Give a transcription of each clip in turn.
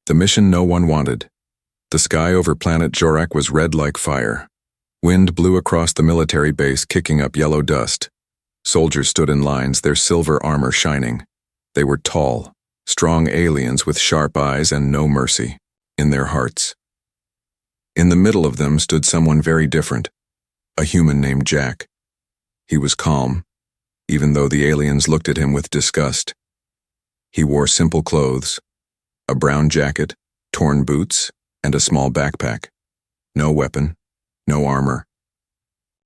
The mission no one wanted. The sky over planet Jorak was red like fire. Wind blew across the military base, kicking up yellow dust. Soldiers stood in lines, their silver armor shining. They were tall, strong aliens with sharp eyes and no mercy in their hearts. In the middle of them stood someone very different, a human named Jack. He was calm, even though the aliens looked at him with disgust. He wore simple clothes, a brown jacket, torn boots, and a small backpack. No weapon, no armor.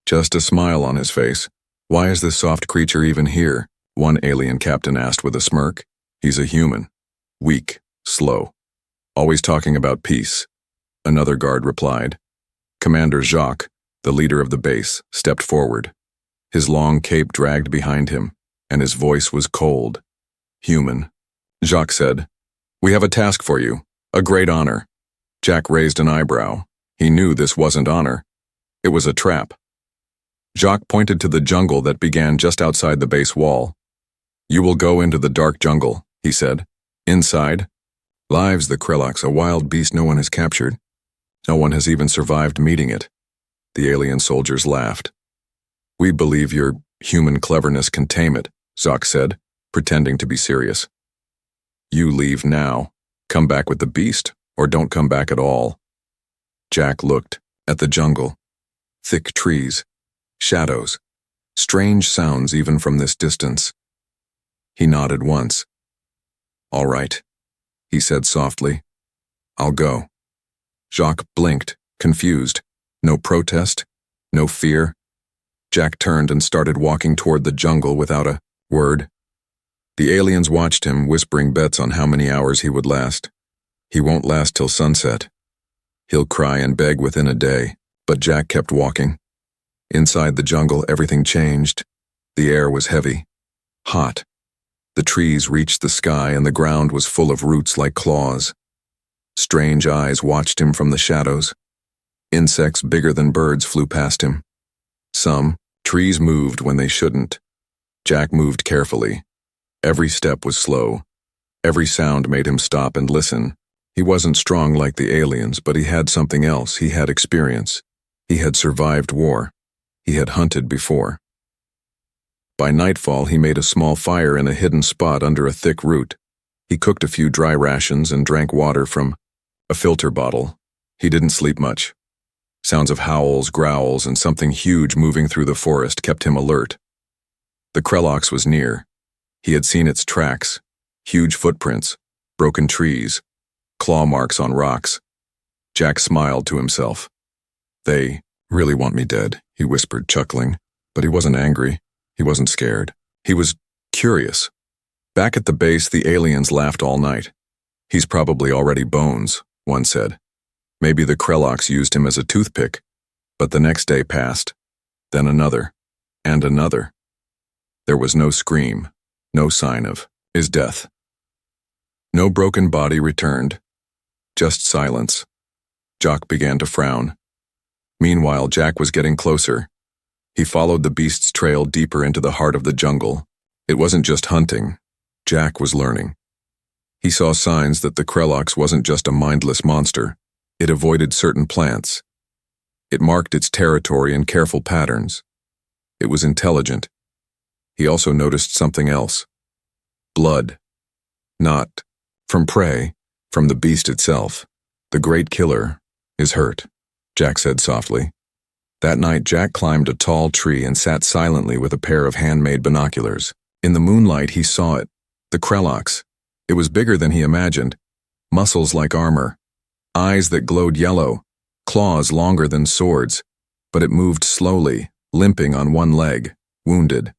Just a smile on his face. "Why is this soft creature even here?" one alien captain asked with a smirk. "He's a human. Weak, slow. Always talking about peace," another guard replied. Commander Jacques, the leader of the base, stepped forward. His long cape dragged behind him, and his voice was cold. "Human," Jacques said. "We have a task for you, a great honor." Jack raised an eyebrow. He knew this wasn't honor. It was a trap. Jacques pointed to the jungle that began just outside the base wall. "You will go into the dark jungle," he said. "Inside lives the Krellox, a wild beast no one has captured. No one has even survived meeting it." The alien soldiers laughed. "We believe your human cleverness can tame it," Jacques said, pretending to be serious. "You leave now. Come back with the beast, or don't come back at all." Jack looked at the jungle. Thick trees, shadows, strange sounds even from this distance. He nodded once. "All right," he said softly. "I'll go." Jacques blinked, confused. No protest, no fear. Jack turned and started walking toward the jungle without a word. The aliens watched him, whispering bets on how many hours he would last. He won't last till sunset. He'll cry and beg within a day, but Jack kept walking. Inside the jungle, everything changed. The air was heavy, hot. The trees reached the sky and the ground was full of roots like claws. Strange eyes watched him from the shadows. Insects bigger than birds flew past him. Some trees moved when they shouldn't. Jack moved carefully. Every step was slow. Every sound made him stop and listen. He wasn't strong like the aliens, but he had something else. He had experience. He had survived war. He had hunted before. By nightfall, he made a small fire in a hidden spot under a thick root. He cooked a few dry rations and drank water from a filter bottle. He didn't sleep much. Sounds of howls, growls, and something huge moving through the forest kept him alert. The Krellox was near. He had seen its tracks, huge footprints, broken trees, claw marks on rocks. Jack smiled to himself. "They really want me dead," he whispered, chuckling. But he wasn't angry. He wasn't scared. He was curious. Back at the base, the aliens laughed all night. "He's probably already bones," one said. Maybe the Krellox used him as a toothpick. But the next day passed. Then another. And another. There was no scream. No sign of his death. No broken body returned. Just silence. Jacques began to frown. Meanwhile, Jack was getting closer. He followed the beast's trail deeper into the heart of the jungle. It wasn't just hunting. Jack was learning. He saw signs that the Krellox wasn't just a mindless monster. It avoided certain plants. It marked its territory in careful patterns. It was intelligent. He also noticed something else. Blood. Not from prey, from the beast itself. "The great killer is hurt," Jack said softly. That night, Jack climbed a tall tree and sat silently with a pair of handmade binoculars. In the moonlight, he saw it. The Krellox. It was bigger than he imagined. Muscles like armor. Eyes that glowed yellow. Claws longer than swords. But it moved slowly, limping on one leg, wounded.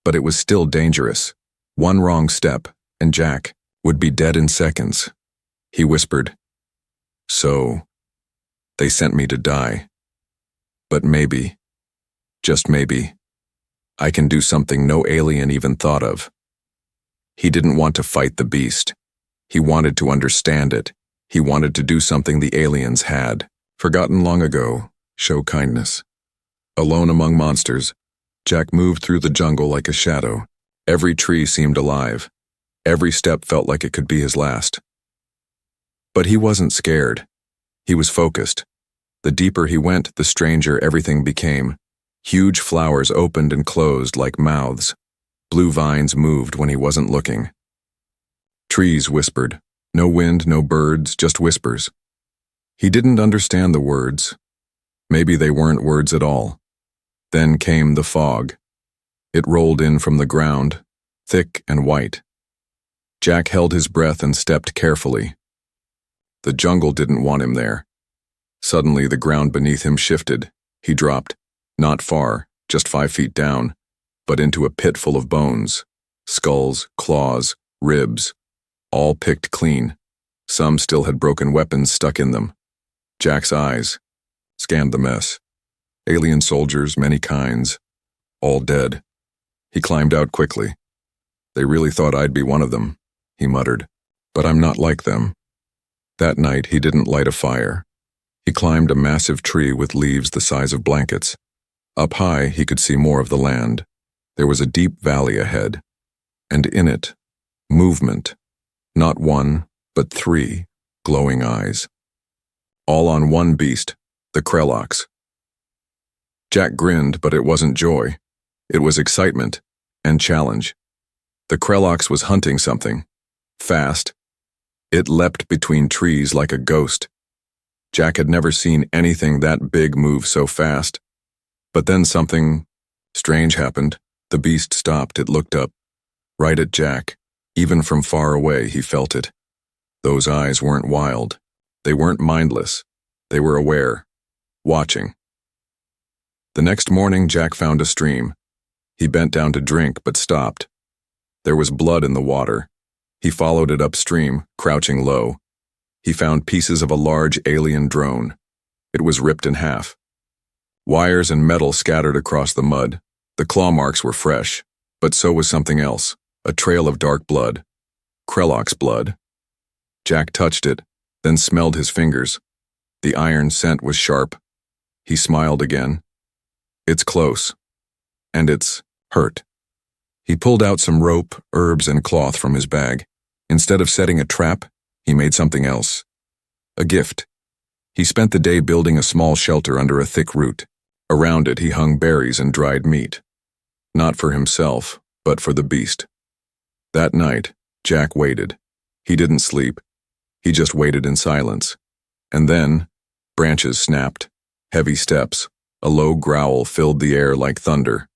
But it was still dangerous. One wrong step, and Jack would be dead in seconds. He whispered, "So, they sent me to die. But maybe, just maybe, I can do something no alien even thought of." He didn't want to fight the beast. He wanted to understand it. He wanted to do something the aliens had forgotten long ago: show kindness. Alone among monsters, Jack moved through the jungle like a shadow. Every tree seemed alive. Every step felt like it could be his last. But he wasn't scared. He was focused. The deeper he went, the stranger everything became. Huge flowers opened and closed like mouths. Blue vines moved when he wasn't looking. Trees whispered. No wind, no birds, just whispers. He didn't understand the words. Maybe they weren't words at all. Then came the fog. It rolled in from the ground, thick and white. Jack held his breath and stepped carefully. The jungle didn't want him there. Suddenly, the ground beneath him shifted. He dropped, not far, just 5 feet down, but into a pit full of bones, skulls, claws, ribs, all picked clean. Some still had broken weapons stuck in them. Jack's eyes scanned the mess. Alien soldiers, many kinds, all dead. He climbed out quickly. They really thought I'd be one of them, he muttered. But I'm not like them. That night, he didn't light a fire. He climbed a massive tree with leaves the size of blankets. Up high, he could see more of the land. There was a deep valley ahead, and in it, movement. Not one, but 3 glowing eyes. All on one beast, the Krellox. Jack grinned, but it wasn't joy. It was excitement and challenge. The Krellox was hunting something. Fast. It leapt between trees like a ghost. Jack had never seen anything that big move so fast. But then something strange happened. The beast stopped. It looked up, right at Jack. Even from far away, he felt it. Those eyes weren't wild. They weren't mindless. They were aware, watching. The next morning, Jack found a stream. He bent down to drink, but stopped. There was blood in the water. He followed it upstream, crouching low. He found pieces of a large alien drone. It was ripped in half. Wires and metal scattered across the mud. The claw marks were fresh, but so was something else, a trail of dark blood. Krellox blood. Jack touched it, then smelled his fingers. The iron scent was sharp. He smiled again. It's close. And it's hurt. He pulled out some rope, herbs, and cloth from his bag. Instead of setting a trap, he made something else. A gift. He spent the day building a small shelter under a thick root. Around it, he hung berries and dried meat. Not for himself, but for the beast. That night, Jack waited. He didn't sleep. He just waited in silence. And then, branches snapped. Heavy steps. A low growl filled the air like thunder.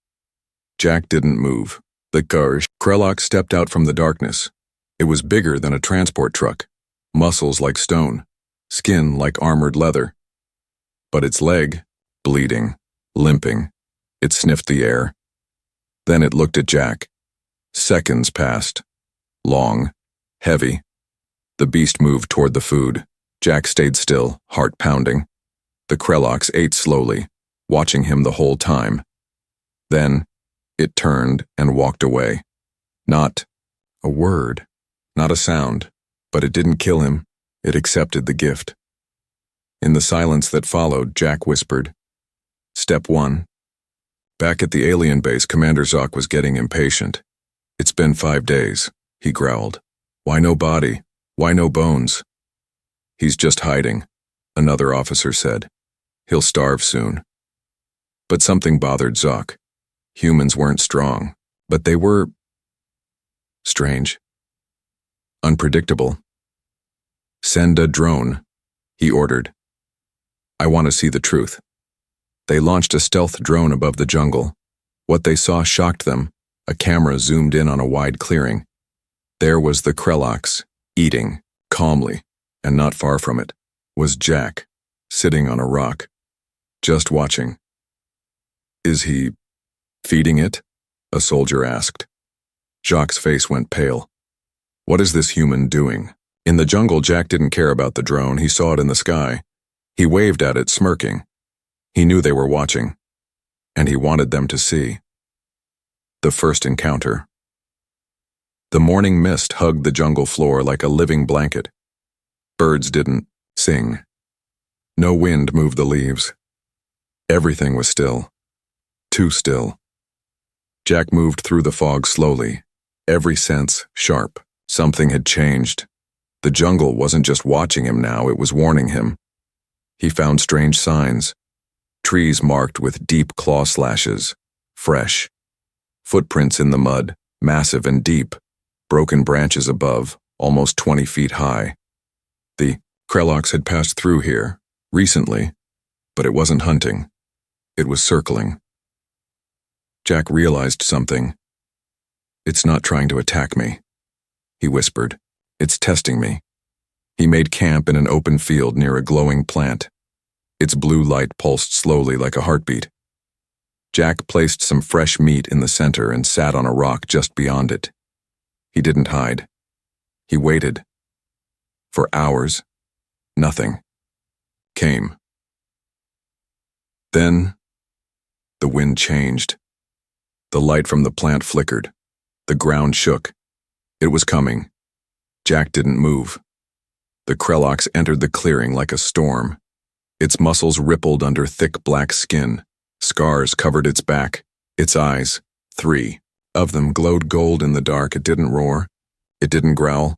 Jack didn't move. The Krellox stepped out from the darkness. It was bigger than a transport truck. Muscles like stone. Skin like armored leather. But its leg, bleeding, limping. It sniffed the air. Then it looked at Jack. Seconds passed. Long. Heavy. The beast moved toward the food. Jack stayed still, heart pounding. The Krellox ate slowly, watching him the whole time. Then, it turned and walked away. Not a word, not a sound, but it didn't kill him. It accepted the gift. In the silence that followed, Jack whispered, Step 1. Back at the alien base, Commander Zoc was getting impatient. It's been 5 days, he growled. Why no body? Why no bones? He's just hiding, another officer said. He'll starve soon. But something bothered Zoc. Humans weren't strong, but they were strange. Unpredictable. Send a drone, he ordered. I want to see the truth. They launched a stealth drone above the jungle. What they saw shocked them. A camera zoomed in on a wide clearing. There was the Krellox, eating, calmly, and not far from it, was Jack, sitting on a rock, just watching. Is he feeding it? A soldier asked. Jacques' face went pale. What is this human doing? In the jungle, Jack didn't care about the drone. He saw it in the sky. He waved at it, smirking. He knew they were watching, and he wanted them to see. The first encounter. The morning mist hugged the jungle floor like a living blanket. Birds didn't sing. No wind moved the leaves. Everything was still. Too still. Jack moved through the fog slowly, every sense sharp. Something had changed. The jungle wasn't just watching him now, it was warning him. He found strange signs. Trees marked with deep claw slashes, fresh. Footprints in the mud, massive and deep. Broken branches above, almost 20 feet high. The Krellox had passed through here, recently, but it wasn't hunting. It was circling. Jack realized something. "It's not trying to attack me," he whispered. "It's testing me." He made camp in an open field near a glowing plant. Its blue light pulsed slowly like a heartbeat. Jack placed some fresh meat in the center and sat on a rock just beyond it. He didn't hide. He waited. For hours, nothing came. Then, the wind changed. The light from the plant flickered. The ground shook. It was coming. Jack didn't move. The Krellox entered the clearing like a storm. Its muscles rippled under thick black skin. Scars covered its back. Its eyes, 3 of them, glowed gold in the dark. It didn't roar. It didn't growl.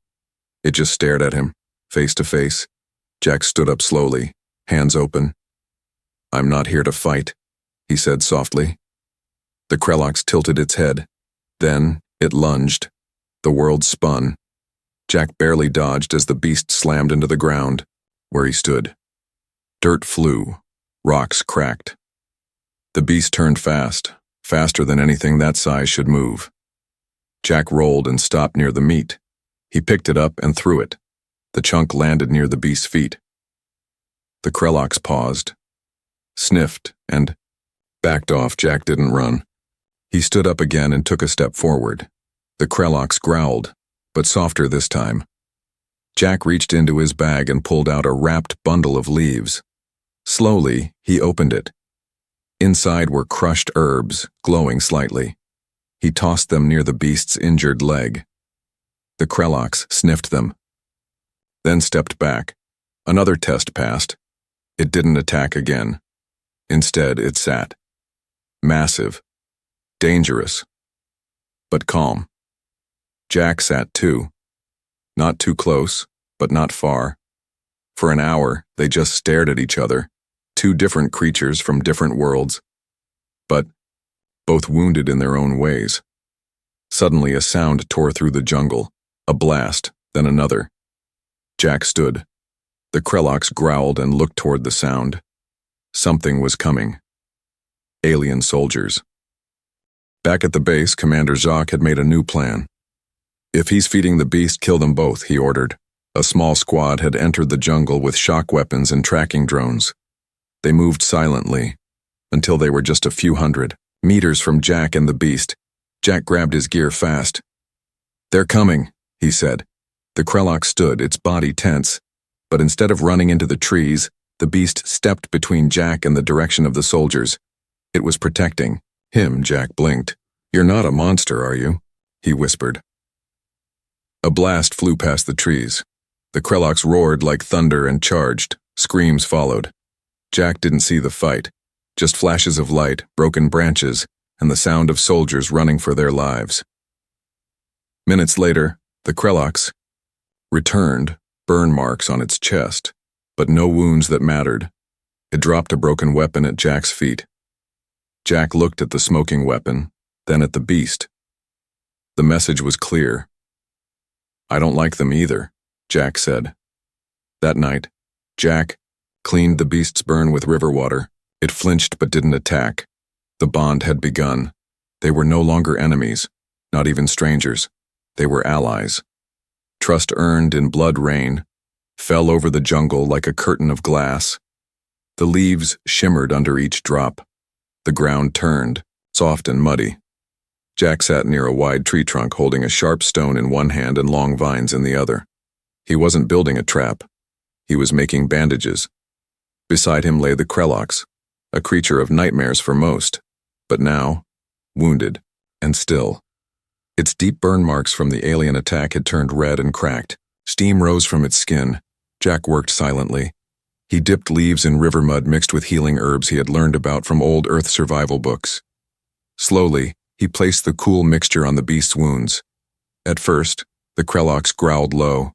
It just stared at him, face to face. Jack stood up slowly, hands open. "I'm not here to fight," he said softly. The Krellox tilted its head. Then it lunged. The world spun. Jack barely dodged as the beast slammed into the ground, where he stood. Dirt flew. Rocks cracked. The beast turned fast, faster than anything that size should move. Jack rolled and stopped near the meat. He picked it up and threw it. The chunk landed near the beast's feet. The Krellox paused, sniffed, and backed off. Jack didn't run. He stood up again and took a step forward. The Krellox growled, but softer this time. Jack reached into his bag and pulled out a wrapped bundle of leaves. Slowly, he opened it. Inside were crushed herbs, glowing slightly. He tossed them near the beast's injured leg. The Krellox sniffed them, then stepped back. Another test passed. It didn't attack again. Instead, it sat. Massive. Dangerous. But calm. Jack sat too. Not too close, but not far. For an hour, they just stared at each other. 2 different creatures from different worlds, but both wounded in their own ways. Suddenly a sound tore through the jungle, a blast, then another. Jack stood. The Krellox growled and looked toward the sound. Something was coming. Alien soldiers. Back at the base, Commander Jacques had made a new plan. "If he's feeding the beast, kill them both," he ordered. A small squad had entered the jungle with shock weapons and tracking drones. They moved silently, until they were just a few hundred meters from Jack and the beast. Jack grabbed his gear fast. "They're coming," he said. The Krellox stood, its body tense, but instead of running into the trees, the beast stepped between Jack and the direction of the soldiers. It was protecting him. Jack blinked. "You're not a monster, are you?" he whispered. A blast flew past the trees. The Krellox roared like thunder and charged. Screams followed. Jack didn't see the fight, just flashes of light, broken branches, and the sound of soldiers running for their lives. Minutes later, the Krellox returned, burn marks on its chest, but no wounds that mattered. It dropped a broken weapon at Jack's feet. Jack looked at the smoking weapon, then at the beast. The message was clear. "I don't like them either," Jack said. That night, Jack cleaned the beast's burn with river water. It flinched but didn't attack. The bond had begun. They were no longer enemies, not even strangers. They were allies. Trust earned in blood rain fell over the jungle like a curtain of glass. The leaves shimmered under each drop. The ground turned, soft and muddy. Jack sat near a wide tree trunk holding a sharp stone in one hand and long vines in the other. He wasn't building a trap. He was making bandages. Beside him lay the Krellox, a creature of nightmares for most, but now, wounded, and still. Its deep burn marks from the alien attack had turned red and cracked. Steam rose from its skin. Jack worked silently. He dipped leaves in river mud mixed with healing herbs he had learned about from old Earth survival books. Slowly, he placed the cool mixture on the beast's wounds. At first, the Krellox growled low,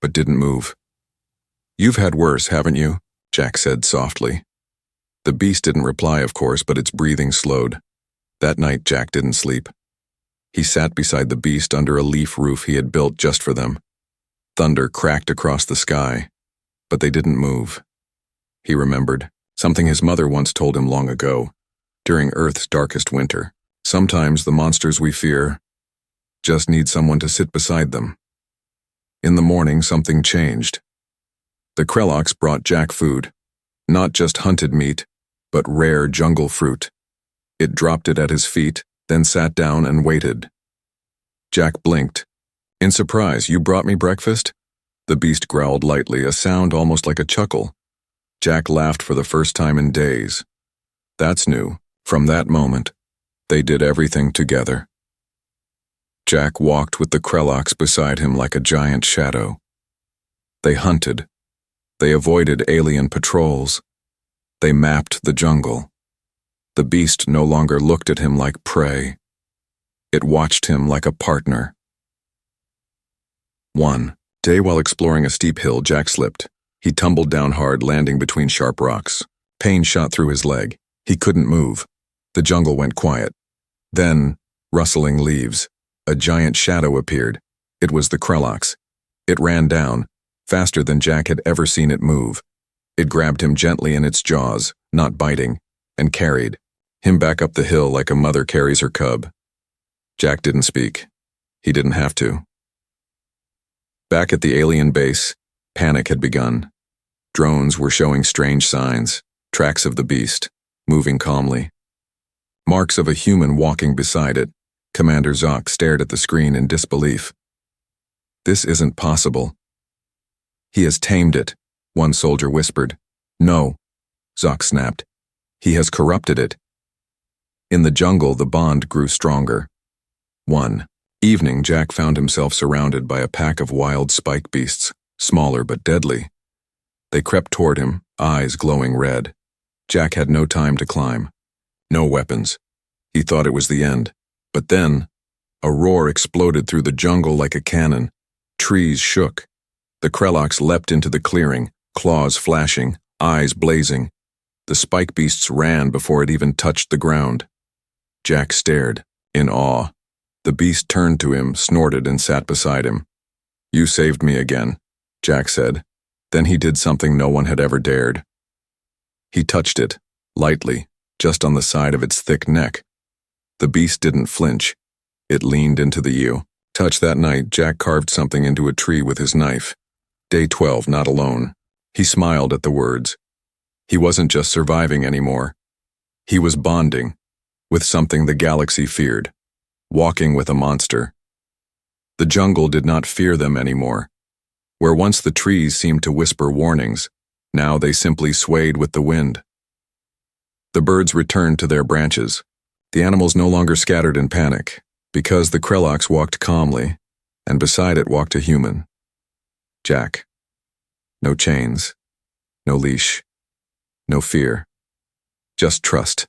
but didn't move. "You've had worse, haven't you?" Jack said softly. The beast didn't reply, of course, but its breathing slowed. That night, Jack didn't sleep. He sat beside the beast under a leaf roof he had built just for them. Thunder cracked across the sky, but they didn't move. He remembered something his mother once told him long ago, during Earth's darkest winter. Sometimes the monsters we fear just need someone to sit beside them. In the morning, something changed. The Krelloks brought Jack food, not just hunted meat, but rare jungle fruit. It dropped it at his feet, then sat down and waited. Jack blinked. "In surprise, you brought me breakfast?" The beast growled lightly, a sound almost like a chuckle. Jack laughed for the first time in days. That's new. From that moment, they did everything together. Jack walked with the Krelloks beside him like a giant shadow. They hunted. They avoided alien patrols. They mapped the jungle. The beast no longer looked at him like prey. It watched him like a partner. One day, while exploring a steep hill, Jack slipped. He tumbled down hard, landing between sharp rocks. Pain shot through his leg. He couldn't move. The jungle went quiet. Then, rustling leaves, a giant shadow appeared. It was the Krelloks. It ran down, faster than Jack had ever seen it move. It grabbed him gently in its jaws, not biting, and carried him back up the hill like a mother carries her cub. Jack didn't speak. He didn't have to. Back at the alien base, panic had begun. Drones were showing strange signs, tracks of the beast, moving calmly. Marks of a human walking beside it. Commander Zoc stared at the screen in disbelief. "This isn't possible." "He has tamed it," one soldier whispered. "No," Zoc snapped. "He has corrupted it." In the jungle, the bond grew stronger. One evening, Jack found himself surrounded by a pack of wild spike beasts, smaller but deadly. They crept toward him, eyes glowing red. Jack had no time to climb. No weapons. He thought it was the end. But then, a roar exploded through the jungle like a cannon. Trees shook. The Krelloks leapt into the clearing, claws flashing, eyes blazing. The spike beasts ran before it even touched the ground. Jack stared, in awe. The beast turned to him, snorted, and sat beside him. "You saved me again," Jack said. Then he did something no one had ever dared. He touched it, lightly, just on the side of its thick neck. The beast didn't flinch. It leaned into the touch. That night, Jack carved something into a tree with his knife. Day 12, not alone. He smiled at the words. He wasn't just surviving anymore. He was bonding with something the galaxy feared, walking with a monster. The jungle did not fear them anymore. Where once the trees seemed to whisper warnings, now they simply swayed with the wind. The birds returned to their branches. The animals no longer scattered in panic, because the Krelloks walked calmly, and beside it walked a human. Jack. No chains, no leash, no fear. Just trust.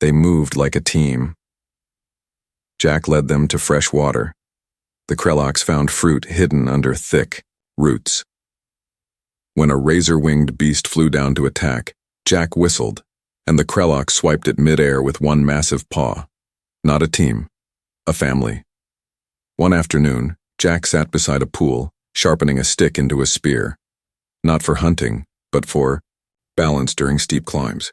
They moved like a team. Jack led them to fresh water. The Krelloks found fruit hidden under thick roots. When a razor-winged beast flew down to attack, Jack whistled, and the Krelloks swiped it mid-air with one massive paw. Not a team, a family. One afternoon, Jack sat beside a pool, sharpening a stick into a spear. Not for hunting, but for balance during steep climbs.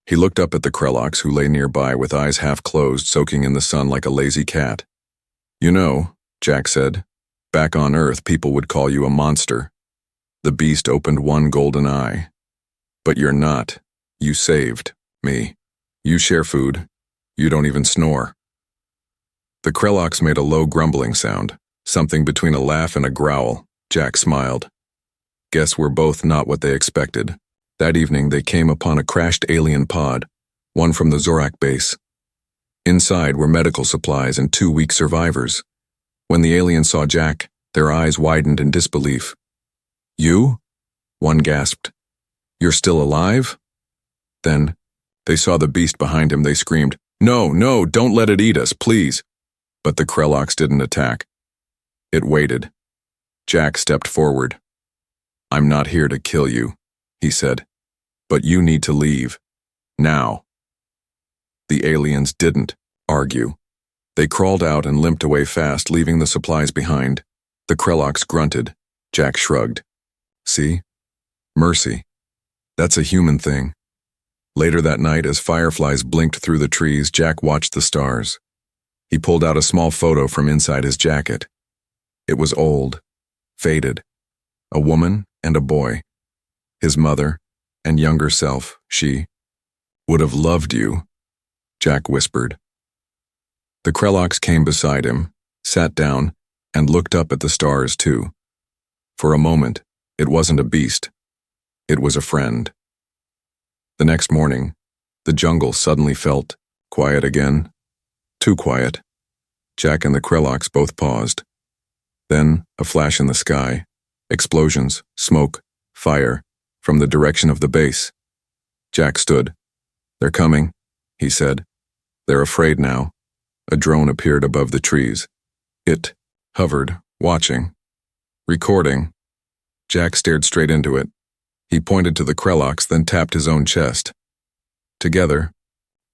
He looked up at the Krelloks, who lay nearby with eyes half closed, soaking in the sun like a lazy cat. "You know," Jack said, "back on Earth, people would call you a monster." The beast opened one golden eye. "But you're not. You saved me. You share food. You don't even snore." The Krelloks made a low grumbling sound, something between a laugh and a growl. Jack smiled. Guess we're both not what they expected. That evening, they came upon a crashed alien pod, one from the Zorak base. Inside were medical supplies and 2 weak survivors. When the aliens saw Jack, their eyes widened in disbelief. "You?" one gasped. "You're still alive?" Then, they saw the beast behind him. They screamed, "No, no, don't let it eat us, please." But the Krelloks didn't attack. It waited. Jack stepped forward. "I'm not here to kill you," he said. "But you need to leave. Now." The aliens didn't argue. They crawled out and limped away fast, leaving the supplies behind. The Krelloks grunted. Jack shrugged. "See? Mercy. That's a human thing." Later that night, as fireflies blinked through the trees, Jack watched the stars. He pulled out a small photo from inside his jacket. It was old, faded. A woman and a boy. His mother and younger self, she would have loved you, Jack whispered. The Krelloks came beside him, sat down, and looked up at the stars too. For a moment, it wasn't a beast. It was a friend. The next morning, the jungle suddenly felt quiet again. Too quiet. Jack and the Krelloks both paused. Then, a flash in the sky. Explosions, smoke, fire, from the direction of the base. Jack stood. "They're coming," he said. "They're afraid now." A drone appeared above the trees. It hovered, watching, recording. Jack stared straight into it. He pointed to the Krelloks, then tapped his own chest. "Together,"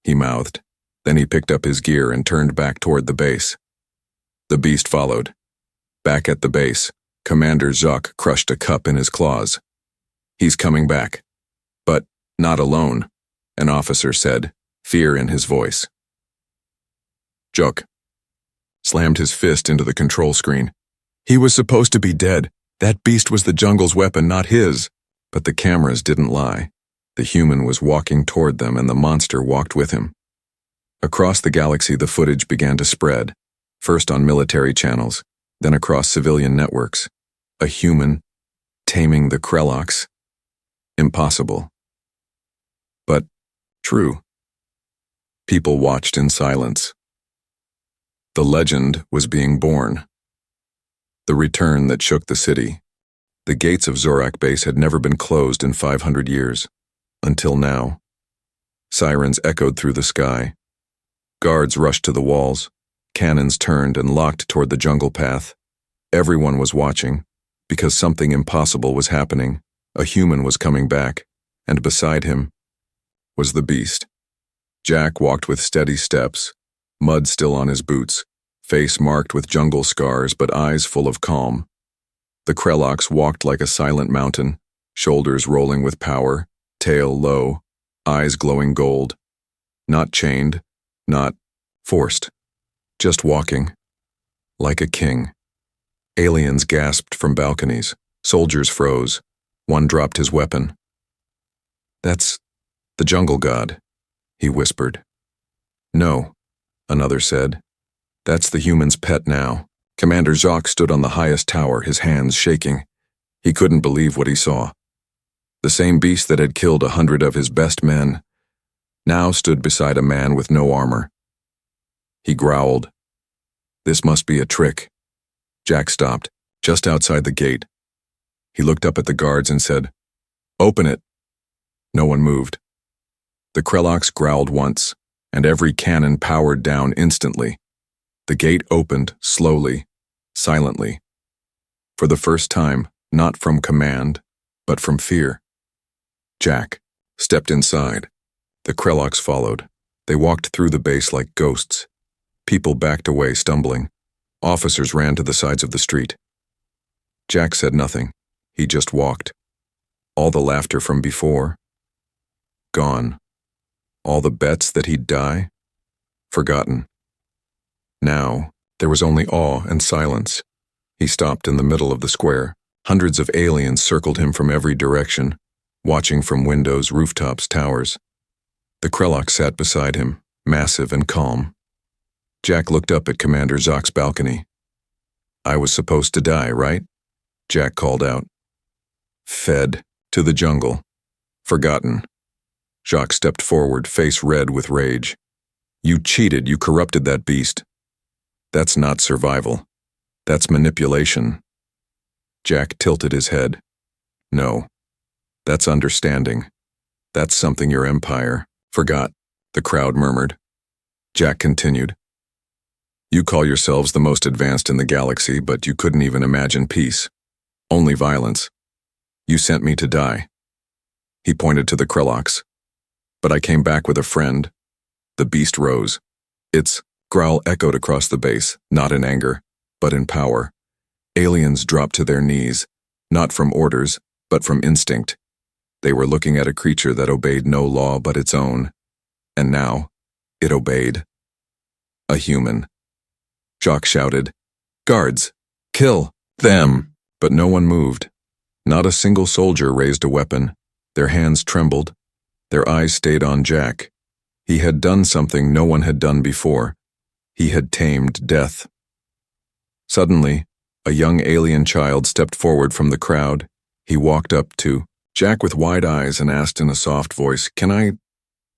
he mouthed. Then he picked up his gear and turned back toward the base. The beast followed. Back at the base, Commander Jacques crushed a cup in his claws. "He's coming back. But not alone," an officer said, fear in his voice. Jacques slammed his fist into the control screen. He was supposed to be dead. That beast was the jungle's weapon, not his. But the cameras didn't lie. The human was walking toward them, and the monster walked with him. Across the galaxy, the footage began to spread, first on military channels, then across civilian networks. A human taming the Krelloks. Impossible. But true. People watched in silence. The legend was being born. The return that shook the city. The gates of Zorak Base had never been closed in 500 years. Until now. Sirens echoed through the sky. Guards rushed to the walls. Cannons turned and locked toward the jungle path. Everyone was watching, because something impossible was happening. A human was coming back, and beside him was the beast. Jack walked with steady steps, mud still on his boots, face marked with jungle scars but eyes full of calm. The Krelloks walked like a silent mountain, shoulders rolling with power, tail low, eyes glowing gold. Not chained, not forced, just walking, like a king. Aliens gasped from balconies, soldiers froze, one dropped his weapon. "That's the jungle god," he whispered. "No," another said. "That's the human's pet now." Commander Jacques stood on the highest tower, his hands shaking. He couldn't believe what he saw. The same beast that had killed 100 of his best men now stood beside a man with no armor. He growled. "This must be a trick." Jack stopped, just outside the gate. He looked up at the guards and said, "Open it." No one moved. The Krelloks growled once, and every cannon powered down instantly. The gate opened slowly, silently. For the first time, not from command, but from fear. Jack stepped inside. The Krelloks followed. They walked through the base like ghosts. People backed away, stumbling. Officers ran to the sides of the street. Jack said nothing. He just walked. All the laughter from before, gone. All the bets that he'd die, forgotten. Now, there was only awe and silence. He stopped in the middle of the square. Hundreds of aliens circled him from every direction, watching from windows, rooftops, towers. The Krelloks sat beside him, massive and calm. Jack looked up at Commander Jacques' balcony. "I was supposed to die, right?" Jack called out. "Fed to the jungle. Forgotten." Jacques stepped forward, face red with rage. "You cheated, you corrupted that beast. That's not survival. That's manipulation." Jack tilted his head. "No. That's understanding. That's something your empire forgot," the crowd murmured. Jack continued. "You call yourselves the most advanced in the galaxy, but you couldn't even imagine peace. Only violence. You sent me to die. He pointed to the Krelloks. But I came back with a friend. The beast rose. Its growl echoed across the base, not in anger, but in power. Aliens dropped to their knees, not from orders, but from instinct. They were looking at a creature that obeyed no law but its own. And now, it obeyed. A human. Jacques shouted, "Guards! Kill them!" But no one moved. Not a single soldier raised a weapon. Their hands trembled. Their eyes stayed on Jack. He had done something no one had done before. He had tamed death. Suddenly, a young alien child stepped forward from the crowd. He walked up to Jack with wide eyes and asked in a soft voice, "Can I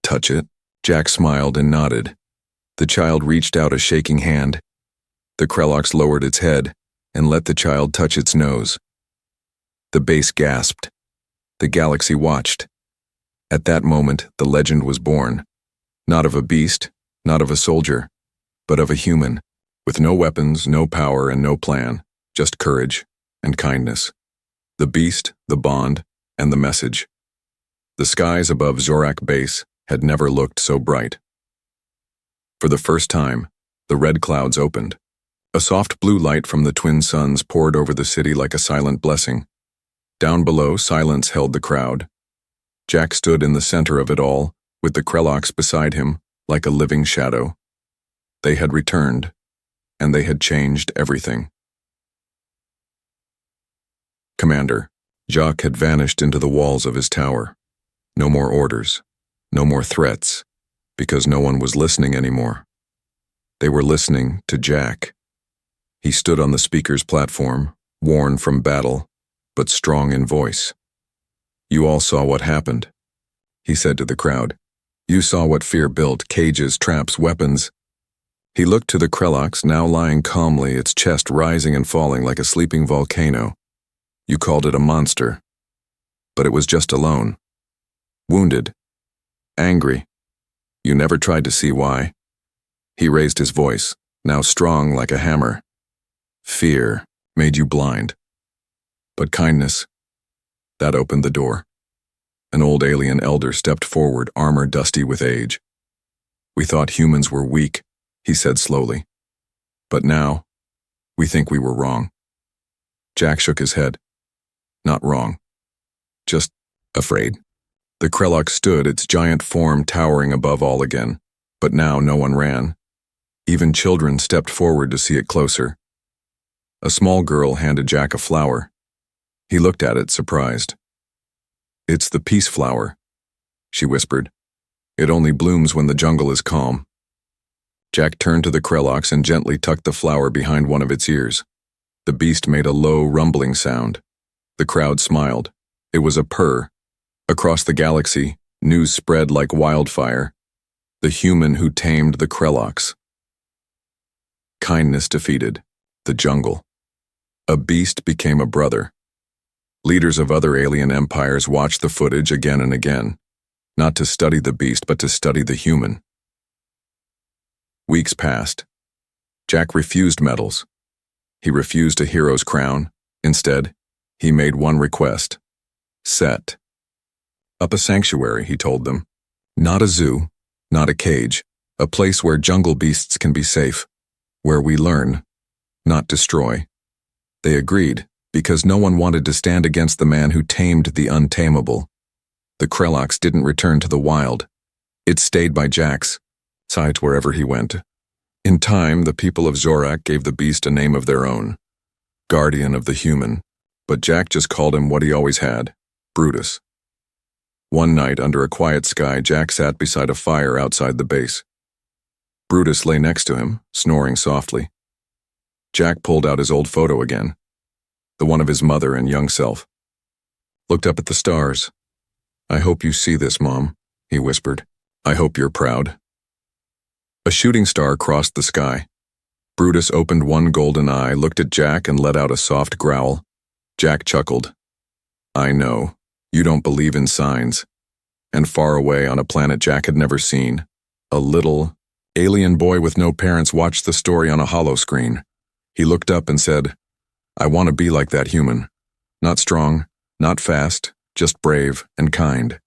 touch it?" Jack smiled and nodded. The child reached out a shaking hand. The Krelloks lowered its head and let the child touch its nose. The base gasped. The galaxy watched. At that moment, the legend was born. Not of a beast, not of a soldier, but of a human, with no weapons, no power, and no plan, just courage and kindness. The beast, the bond, and the message. The skies above Zorak Base had never looked so bright. For the first time, the red clouds opened. A soft blue light from the twin suns poured over the city like a silent blessing. Down below, silence held the crowd. Jack stood in the center of it all, with the Krelloks beside him, like a living shadow. They had returned, and they had changed everything. Commander, Jacques had vanished into the walls of his tower. No more orders, no more threats, because no one was listening anymore. They were listening to Jack. He stood on the speaker's platform, worn from battle, but strong in voice. "You all saw what happened," he said to the crowd. "You saw what fear built, cages, traps, weapons." He looked to the Krelloks, now lying calmly, its chest rising and falling like a sleeping volcano. "You called it a monster. But it was just alone. Wounded. Angry. You never tried to see why." He raised his voice, now strong like a hammer. "Fear made you blind. But kindness, that opened the door." An old alien elder stepped forward, armor dusty with age. "We thought humans were weak," he said slowly. "But now, we think we were wrong." Jack shook his head. "Not wrong. Just afraid." The Krellok stood, its giant form towering above all again. But now no one ran. Even children stepped forward to see it closer. A small girl handed Jack a flower. He looked at it, surprised. "It's the peace flower," she whispered. "It only blooms when the jungle is calm." Jack turned to the Krelloks and gently tucked the flower behind one of its ears. The beast made a low, rumbling sound. The crowd smiled. It was a purr. Across the galaxy, news spread like wildfire. The human who tamed the Krelloks. Kindness defeated the jungle. A beast became a brother. Leaders of other alien empires watched the footage again and again, not to study the beast but to study the human. Weeks passed. Jack refused medals. He refused a hero's crown. Instead, he made one request. Set up a sanctuary, he told them. Not a zoo, not a cage, a place where jungle beasts can be safe, where we learn, not destroy. They agreed, because no one wanted to stand against the man who tamed the untamable. The Krelloks didn't return to the wild. It stayed by Jack's side wherever he went. In time, the people of Zorak gave the beast a name of their own, Guardian of the Human, but Jack just called him what he always had, Brutus. One night, under a quiet sky, Jack sat beside a fire outside the base. Brutus lay next to him, snoring softly. Jack pulled out his old photo again, the one of his mother and young self. Looked up at the stars. "I hope you see this, Mom," he whispered. "I hope you're proud." A shooting star crossed the sky. Brutus opened one golden eye, looked at Jack, and let out a soft growl. Jack chuckled. "I know. You don't believe in signs." And far away on a planet Jack had never seen, a little alien boy with no parents watched the story on a hollow screen. He looked up and said, "I want to be like that human. Not strong, not fast, just brave and kind.